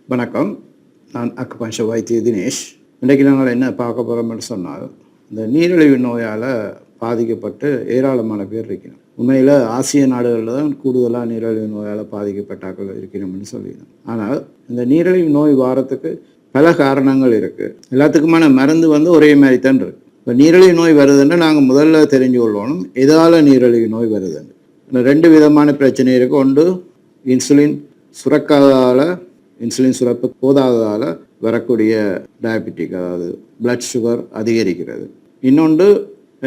வணக்கம். நான் அக்குபஞ்சர் வைத்திய தினேஷ். இன்றைக்கு நாங்கள் என்ன பார்க்க போகிறோம்னு சொன்னால், இந்த நீரிழிவு நோயால் பாதிக்கப்பட்டு ஏராளமான பேர் இருக்கணும். உண்மையில் ஆசிய நாடுகளில் தான் கூடுதலாக நீரிழிவு நோயால் பாதிக்கப்பட்டாக்கள் இருக்கணும்னு சொல்லிடணும். ஆனால் இந்த நீரிழிவு நோய் வாரத்துக்கு பல காரணங்கள் இருக்குது. எல்லாத்துக்குமான மருந்து ஒரே மாதிரி தான் இருக்குது. இப்போ நீரிழிவு நோய் வருதுன்னு நாங்கள் முதல்ல தெரிஞ்சு கொள்ளணும் எதால் நீரிழிவு நோய் வருதுன்னு. இந்த 2 விதமான பிரச்சனை இருக்குது. ஒன்று இன்சுலின் சுரக்காததால், இன்சுலின் சுரப்பு போதாததால் வரக்கூடிய டயபெட்டிக், அதாவது பிளட் சுகர் அதிகரிக்கிறது. இன்னொன்று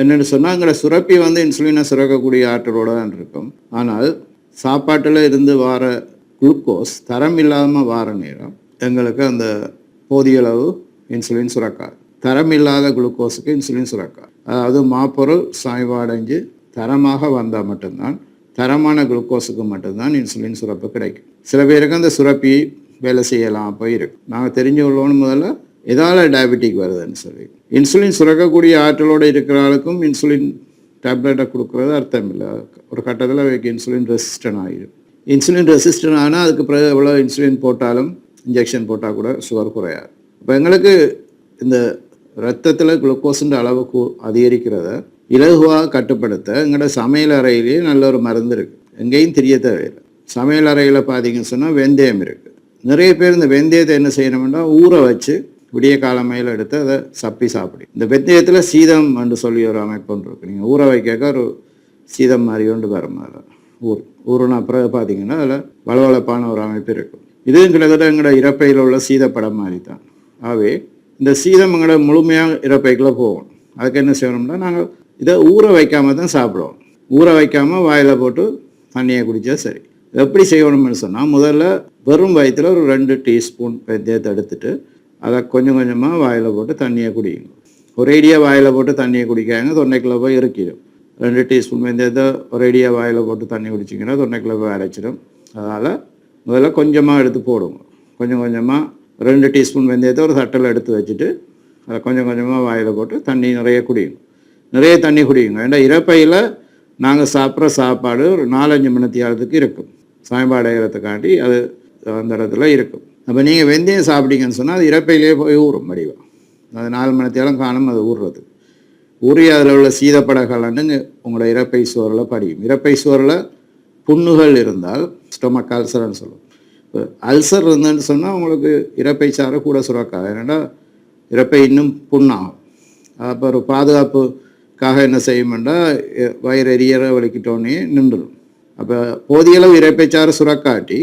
என்னென்னு சொன்னால், எங்களை சுரப்பி இன்சுலினை சுரக்கக்கூடிய ஆற்றலோடு தான் இருக்கும். ஆனால் சாப்பாட்டில் இருந்து வர குளுக்கோஸ் தரம் இல்லாமல் வார நேரம் எங்களுக்கு அந்த போதிய அளவு இன்சுலின் சுரக்காது. தரம் இல்லாத குளுக்கோஸுக்கு இன்சுலின் சுரக்காது. அதாவது மாப்பொருள் சாய்வாடைஞ்சு தரமாக வந்தால் மட்டும்தான், தரமான குளுக்கோஸுக்கு மட்டும்தான் இன்சுலின் சுரப்பு கிடைக்கும். சில பேருக்கு அந்த சுரப்பி வேலை செய்யலாம் போயிருக்கு. நாங்கள் தெரிஞ்சு கொள்ளணும் முதல்ல எதால் டயபெட்டிக் வருதுன்னு சொல்லி. இன்சுலின் சுரக்கக்கூடிய ஆற்றலோடு இருக்கிற ஆளுக்கும் இன்சுலின் டேப்லெட்டை கொடுக்குறது அர்த்தம் இல்லை. ஒரு கட்டத்தில் அவைக்கு இன்சுலின் ரெசிஸ்டன்ட் ஆகிடும். இன்சுலின் ரெசிஸ்டன்ட் ஆனால் அதுக்கு பிறகு எவ்வளோ இன்சுலின் போட்டாலும், இன்ஜெக்ஷன் போட்டால் கூட சுகர் குறையாது. இப்போ எங்களுக்கு இந்த ரத்தத்தில் குளுக்கோஸுன்ற அளவுக்கு அதிகரிக்கிறத இலகுவாக கட்டுப்படுத்த எங்களோட சமையல் அறையிலேயே நல்ல ஒரு மருந்து இருக்குது. எங்கேயும் தெரிய தேவையில்லை. சமையல் அறையில் பார்த்தீங்கன்னு சொன்னால் வெந்தயம் இருக்குது. நிறைய பேர் இந்த வெந்தயத்தை என்ன செய்யணும்னா ஊற வச்சு விடிய காலமையில் எடுத்து அதை சப்பி சாப்பிடும். இந்த வெந்தயத்தில் சீதம் என்று சொல்லி ஒரு அமைப்பு ஒன்று இருக்குது. நீங்கள் ஊற வைக்க ஒரு சீதம் மாதிரி ஒன்று வரும். அதில் ஊறுனா பிறகு பார்த்தீங்கன்னா அதில் வளவளப்பான ஒரு அமைப்பு இருக்கும். இதுவும் கிட்டத்தட்ட எங்களோட இறப்பையில் உள்ள சீதப்படம் மாதிரி தான். ஆகவே இந்த சீதம் எங்களோட முழுமையாக இறப்பைக்குள்ளே போகும். அதுக்கு என்ன செய்யணும்னா, நாங்கள் இதை ஊற வைக்காமல் தான் சாப்பிடுவோம். ஊற வைக்காமல் வாயில் போட்டு தண்ணியை குடித்தா சரி. எப்படி செய்யணும்னு சொன்னால், முதல்ல வெறும் வயிற்றில் ஒரு 2 டீஸ்பூன் வெந்தயத்தை எடுத்துட்டு அதை கொஞ்சம் கொஞ்சமாக வாயில் போட்டு தண்ணியை குடிக்கணும். ஒரேடியாக வாயில் போட்டு தண்ணியை குடிக்காங்க, தொண்டைக்குள்ளே போய் இறக்கிடும். 2 டீஸ்பூன் வெந்தயத்தை ஒரேடியாக வாயில் போட்டு தண்ணி குடிச்சிங்கன்னா தொண்டைக்குள்ளே போய் அரைச்சிடும். அதனால் முதல்ல கொஞ்சமாக எடுத்து போடுங்க. கொஞ்சம் கொஞ்சமாக 2 டீஸ்பூன் வெந்தயத்தை ஒரு தட்டில் எடுத்து வச்சுட்டு அதை கொஞ்சம் கொஞ்சமாக வாயில் போட்டு தண்ணி நிறைய குடிக்கணும். நிறைய தண்ணி குடிக்குங்க. ஏன்னா இறப்பையில் நாங்கள் சாப்பிட்ற சாப்பாடு ஒரு 4-5 மணித்தியாலத்துக்கு இருக்கும். சாயம்பாடு அடைகிறதுக்காண்டி அது அந்த இடத்துல இருக்கும். அப்போ நீங்கள் வெந்தயம் சாப்பிட்டீங்கன்னு சொன்னால் அது இறப்பையிலேயே போய் ஊறும் வடிவம். அது 4 மணித்தியாலம் காணும் அது ஊறுறது. ஊறி அதில் உள்ள சீதப்படகலன்னு உங்களோட இறப்பை சுவரில் படியும். இறப்பை சுவரில் புண்ணுகள் இருந்தால் ஸ்டொமக் அல்சர்ன்னு சொல்லுவோம். இப்போ அல்சர் இருந்துன்னு சொன்னால் உங்களுக்கு இறப்பை சாறு கூட சுரக்காது. ஏன்னா இறப்பை இன்னும் புண்ணாகும். அப்போ ஒரு பாதுகாப்புக்காக என்ன செய்யும்னா, வயிறு எரியற வலிக்கிட்டோன்னே நின்றுடும். அப்போ போதியளவு இறப்பைச்சாறு சுரக்காட்டி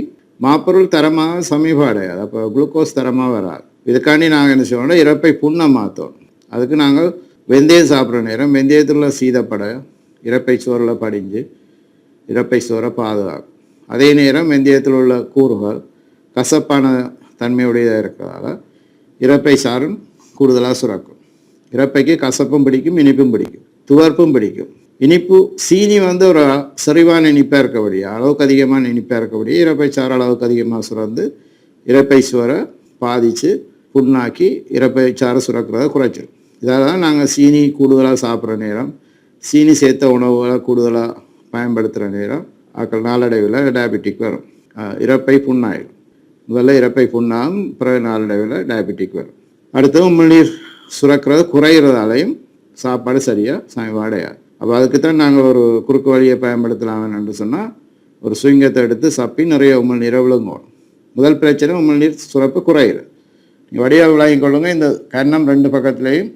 மாப்பொருள் தரமாக சமீபம் அடையாது. அப்போ குளுக்கோஸ் தரமாக வராது. இதுக்காண்டி நாங்கள் என்ன செய்வோம்னா, இறப்பை புண்ணை மாற்றணும். அதுக்கு நாங்கள் வெந்தயம் சாப்பிட்ற நேரம் வெந்தயத்தில் சீதப்பட இறப்பை சோறில் படிஞ்சு இறப்பை சோறை பாதுகாக்கும். அதே நேரம் வெந்தயத்தில் உள்ள கூறுகள் கசப்பான தன்மையுடையதாக இருக்கிறதால இறப்பை சாறும் கூடுதலாக சுரக்கும். இறப்பைக்கு கசப்பும் பிடிக்கும், இனிப்பும் பிடிக்கும், துவர்ப்பும் பிடிக்கும். இனிப்பு சீனி ஒரு செறிவான இனிப்பாக இருக்கக்கூடிய, அளவுக்கு அதிகமான இனிப்பாக இருக்கக்கூடிய இறப்பை சாறு அளவுக்கு அதிகமாக சுரந்து இறப்பை சுவரை பாதித்து புண்ணாக்கி இறப்பை சாறு சுரக்கிறத குறைச்சிடும். இதால் தான் நாங்கள் சீனி கூடுதலாக சாப்பிட்ற நேரம், சீனி சேர்த்த உணவுகளை கூடுதலாக பயன்படுத்துகிற நேரம் ஆக்கள் நாளடைவில் டயபெட்டிக் வரும். இறப்பை புண்ணாயிடும். முதல்ல இறப்பை புண்ணாகும், பிறகு நாளடைவில் டயபெட்டிக் வரும். அடுத்து உமிழ்நீர் சுரக்கிறது குறைகிறதாலையும் சாப்பாடு சரியாக சாய்வாடையாது. அப்போ அதுக்கு தான் நாங்கள் ஒரு குறுக்கு வழியை பயன்படுத்தலாம்னு சொன்னால், ஒரு சுவிங்கத்தை எடுத்து சப்பி நிறைய உமிழ்நீரை விழுங்கணும். முதல் பிரச்சனை உமிழ்நீர் சுரப்பு குறையுது. நீங்கள் வடியாக விளங்கிக் கொள்ளுங்க. இந்த கன்னம் 2 பக்கத்துலேயும்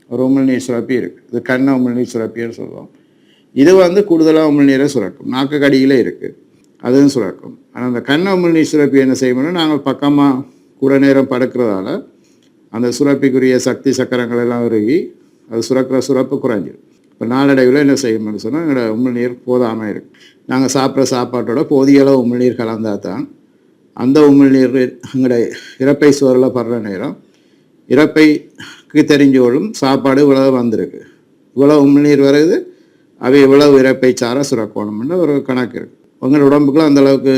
ஒரு உமிழ்நீர் சுரப்பி இருக்குது. இது கண்ண உமிழ்நீர் சுரப்பின்னு சொல்லுவோம். இது கூடுதலாக உமிழ்நீரை சுரக்கும். நாக்கு கடியில் இருக்குது, அதுவும் சுரக்கும். ஆனால் அந்த கண்ண உமிழ்நீர் சுரப்பி என்ன செய்யணும்னா, நாங்கள் பக்கமாக கூட நேரம் படுக்கிறதால அந்த சுரப்பிக்குரிய சக்தி சக்கரங்கள் எல்லாம் உருகி அது சுரக்கிற சுரப்பு குறைஞ்சிடும். இப்போ நாளடைவில் என்ன செய்யணும்னு சொன்னால், எங்களோட உமிழ்நீர் போதாமல் இருக்குது. நாங்கள் சாப்பிட்ற சாப்பாட்டோட போதிய அளவு உமிழ்நீர் கலந்தால் தான் அந்த உமிழ்நீர் எங்களோட இறப்பை சுவரில் படுற நேரம் இறப்பைக்கு தெரிஞ்சோளும் சாப்பாடு இவ்வளவு வந்திருக்கு, இவ்வளோ உமிழ்நீர் வருது, அவை இவ்வளவு இறப்பை சார சுரக்கணும்னு ஒரு கணக்கு இருக்குது. உங்களோட உடம்புக்குள்ள அந்தளவுக்கு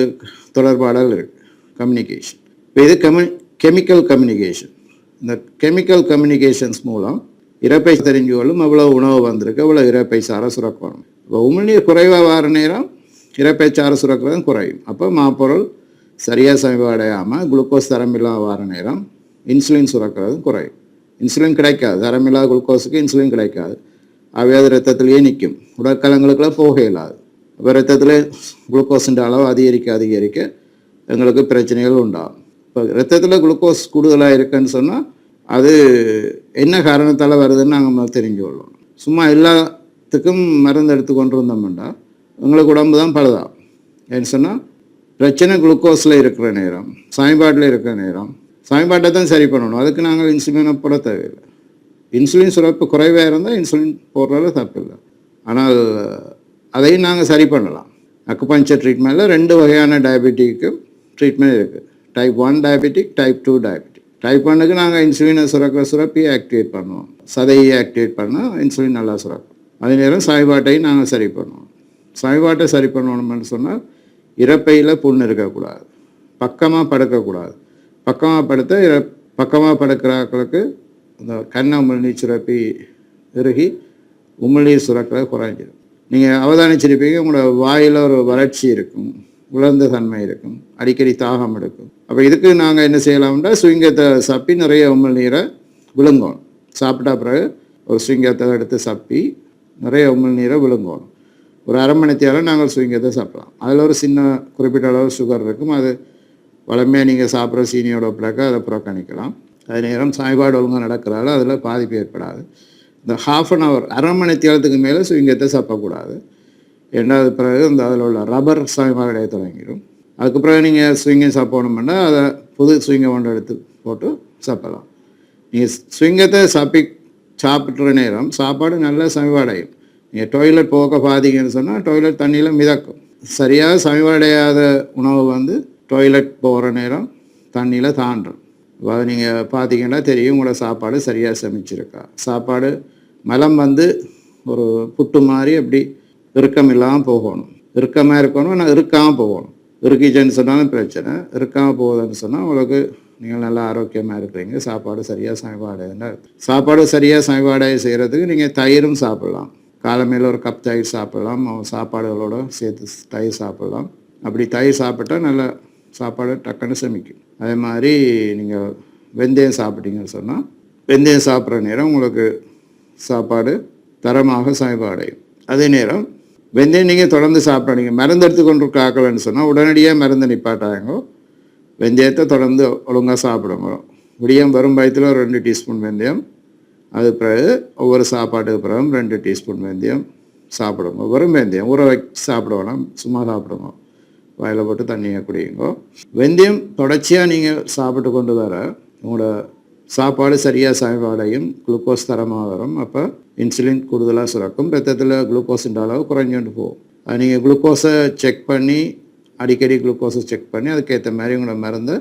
தொடர்பாடல் இருக்குது, கம்யூனிகேஷன். இப்போ இது கெமிக்கல் கம்யூனிகேஷன். இந்த கெமிக்கல் கம்யூனிகேஷன்ஸ் மூலம் இறப்பை தெரிஞ்சுகளும் எவ்வளோ உணவு வந்திருக்கு, எவ்வளோ இறப்பை சார சுரக்கணும். இப்போ உமிழ்நீர் குறைவாக வர நேரம் இறப்பை சார சுரக்கிறதும் குறையும். அப்போ மாப்பொருள் சரியாக சமபாடையாமல் குளுக்கோஸ் தரமில்லாத வர நேரம் இன்சுலின் சுரக்கிறதும் குறையும். இன்சுலின் கிடைக்காது, தரமில்லாத குளுக்கோஸுக்கு இன்சுலின் கிடைக்காது. அவை அது ரத்தத்திலேயே நிற்கும், உடற்கலங்களுக்குள்ள போக இயலாது. அப்போ ரத்தத்தில் குளுக்கோஸிൻ്റെ அளவு அதிகரிக்க எங்களுக்கு பிரச்சனைகள் உண்டாகும். இப்போ ரத்தத்தில் குளுக்கோஸ் கூடுதலாக இருக்குன்னு சொன்னால் அது என்ன காரணத்தால் வருதுன்னு நாங்கள் தெரிஞ்சு கொள்ளணும். சும்மா எல்லாத்துக்கும் மருந்து எடுத்து கொண்டு இருந்தோம்னா எங்களுக்கு உடம்பு தான் பழுதாகும். ஏன்னு சொன்னால் பிரச்சனை குளுக்கோஸில் இருக்கிற நேரம், சமன்பாட்டில் இருக்கிற நேரம், சமன்பாட்டை தான் சரி பண்ணணும். அதுக்கு நாங்கள் இன்சுலினை போட தேவையில்லை. இன்சுலின் சுரப்பு குறைவாக இருந்தால் இன்சுலின் போடுறதுல தப்பில்லை. ஆனால் அதையும் நாங்கள் சரி பண்ணலாம். அக்குபஞ்சர் ட்ரீட்மெண்ட்டில் 2 வகையான டயபெட்டிக்கு ட்ரீட்மெண்ட் இருக்குது. Type 1 diabetic, type 2 diabetic. Type 1க்கு நாங்கள் இன்சுலினை சுரப்பியை ஆக்டிவேட் பண்ணுவோம். சதையை ஆக்டிவேட் பண்ணால் இன்சுலின் நல்லா சுரக்கும். அதே நேரம் சமன்பாட்டையும் நாங்கள் சரி பண்ணுவோம். சமன்பாட்டை சரி பண்ணணும்னு சொன்னால் இறப்பையில் புண்ணு இருக்கக்கூடாது, பக்கமாக படுக்கக்கூடாது. பக்கமாக படுக்கிறாக்களுக்கு இந்த கண்ணை உமிழ்நீர் சுரப்பி இறுகி உமிழ்நீர் சுரக்கிறது குறைஞ்சிடும். நீங்கள் அவதானிச்சிருப்பீங்க, உங்களோட வாயில் ஒரு வறட்சி இருக்கும், உலர்ந்த தன்மை இருக்கும், அடிக்கடி தாகம் எடுக்கும். அப்போ இதுக்கு நாங்கள் என்ன செய்யலாம்னா சுவிங்கத்தை சப்பி நிறைய உமிழ்நீரை விழுங்கணும். சாப்பிட்டா பிறகு ஒரு சுவிங்கத்தை எடுத்து சப்பி நிறைய உமிழ்நீரை விழுங்கணும். ஒரு அரை மணி நேரம் நாங்கள் சுவிங்கத்தை சாப்பிடலாம். அதில் ஒரு சின்ன குறிப்பிட்ட அளவு சுகர் இருக்கும். அது வளமையாக நீங்கள் சாப்பிட்ற சீனியோட பிறகு அதை புறக்கணிக்கலாம். அதே நேரம் சாய்பாடு ஒழுங்காக நடக்கிறால அதில் பாதிப்பு ஏற்படாது. இந்த ½ அன் ஹவர், அரை மணி நேரத்துக்கு மேலே சுவிங்கத்தை சாப்பிடக்கூடாது. ரெண்டாவது பிறகு இந்த அதில் உள்ள ரப்பர் சாய்பாடையை தொடங்கிடும். அதுக்கு பிறகு நீங்கள் ஸ்விங்கம் சாப்பிடணும்னா அதை புது ஸ்விங்கம் ஒன்று எடுத்து போட்டு சாப்பிடலாம். நீங்கள் ஸ்விங்கத்தை சாப்பிட்ற நேரம் சாப்பாடு நல்லா சமபாடையும். நீங்கள் டாய்லெட் போக பாதிங்கன்னு சொன்னால் டாய்லெட் தண்ணியில் மிதக்கும். சரியாக சமபாடையாத உணவு டாய்லெட் போகிற நேரம் தண்ணியில் தாண்டும். அதை நீங்கள் பார்த்தீங்கன்னா தெரியும் உங்களோட சாப்பாடு சரியாக சமைச்சிருக்கா. சாப்பாடு மலம் ஒரு புட்டு மாதிரி அப்படி இறுக்கம் இல்லாமல் போகணும். இறுக்கமாக இருக்கணும், ஆனால் இருக்காமல் போகணும். இறுக்கிச்சேன்னு சொன்னாலும் பிரச்சனை, இருக்காமல் போகுதுன்னு சொன்னால் உங்களுக்கு நீங்கள் நல்லா ஆரோக்கியமாக இருக்கிறீங்க. சாப்பாடு சரியாக சமபாடைன்னா சாப்பாடு சரியாக சமபாடையை செய்கிறதுக்கு நீங்கள் தயிரும் சாப்பிட்லாம். காலமையில் ஒரு கப் தயிர் சாப்பிட்லாம். சாப்பாடுகளோடு சேர்த்து தயிர் சாப்பிட்லாம். அப்படி தயிர் சாப்பிட்டா நல்லா சாப்பாடு டக்குன்னு செமிக்கும். அதே மாதிரி நீங்கள் வெந்தயம் சாப்பிட்டீங்கன்னு சொன்னால் வெந்தயம் சாப்பிட்ற நேரம் உங்களுக்கு சாப்பாடு தரமாக சமபாடையும். அதே நேரம் வெந்தயம் நீங்கள் தொடர்ந்து சாப்பிட்றீங்க, மருந்து எடுத்துக்கொண்டு காக்கலன்னு சொன்னால் உடனடியாக மருந்து நிப்பாட்டாங்க. வெந்தயத்தை தொடர்ந்து ஒழுங்காக சாப்பிடுங்க. விடியம் வரும் பயத்தில் ஒரு 2 டீஸ்பூன் வெந்தயம், அது பிறகு ஒவ்வொரு சாப்பாட்டுக்கு பிறகு 2 டீஸ்பூன் வெந்தயம் சாப்பிடுங்க. வெறும் வெந்தயம் ஊற வச்சு சாப்பிடுவோம், சும்மா சாப்பிடுங்க. வாயில் போட்டு தண்ணியை குடியுங்க. வெந்தயம் தொடர்ச்சியாக நீங்கள் சாப்பிட்டு கொண்டு வர உங்களோட சாப்பாடு சரியாக சமபாடையும், குளுக்கோஸ் தரமாக வரும். அப்போ இன்சுலின் கூடுதலாக சுரக்கும், ரத்தத்தில் குளுக்கோஸின் அளவு குறைஞ்சுட்டு போகும். அது நீங்கள் குளுக்கோஸை செக் பண்ணி அடிக்கடி குளுக்கோஸை செக் பண்ணி அதுக்கேற்ற மாதிரி உங்களோட மருந்தை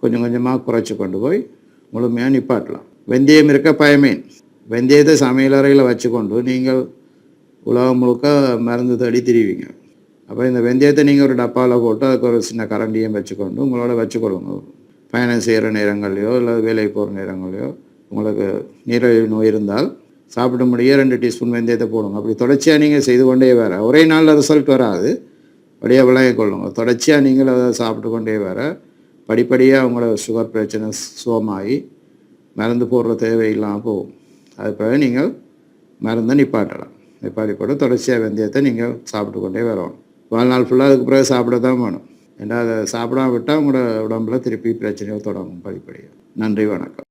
கொஞ்சம் கொஞ்சமாக குறைச்சி கொண்டு போய் முழுமையாக நிப்பாட்டலாம். வெந்தயம் இருக்க பயமேன். வெந்தயத்தை சமையலறையில் வச்சுக்கொண்டு நீங்கள் உலகம் முழுக்க மருந்து தேடி திரிவீங்க. அப்போ இந்த வெந்தயத்தை நீங்கள் ஒரு டப்பாவில் போட்டு அதுக்கு ஒரு சின்ன கரண்டியும் வச்சுக்கொண்டு உங்களோட வச்சுக்கொள்ளுங்க. பயணம் செய்கிற நேரங்கள்லையோ இல்லை வேலைக்கு போகிற நேரங்கள்லையோ உங்களுக்கு நீரிழிவு நோய் இருந்தால் சாப்பிட முடிய 2 டீஸ்பூன் வெந்தயத்தை போடுங்க. அப்படி தொடர்ச்சியாக நீங்கள் செய்து கொண்டே வர ஒரே நாளில் ரிசல்ட் வராது, படியாக விளங்கிக் கொள்ளுங்க. தொடர்ச்சியாக நீங்கள் அதை சாப்பிட்டு கொண்டே வர படிப்படியாக உங்களோட சுகர் பிரச்சனை சுகமாகி மருந்து போடுற தேவையில்லாமல் போகும். அது பிறகு நீங்கள் மருந்தை நிப்பாட்டலாம். நிப்பாட்டி போட்டு தொடர்ச்சியாக வெந்தயத்தை நீங்கள் சாப்பிட்டு கொண்டே வரணும். வாழ்நாள் ஃபுல்லாக அதுக்கு பிறகு சாப்பிட தான் வேணும். ஏன்னா அதை சாப்பிடாம விட்டால் உங்களோட உடம்புல திருப்பி பிரச்சனைகள் தொடங்கும் படிப்படியாக. நன்றி, வணக்கம்.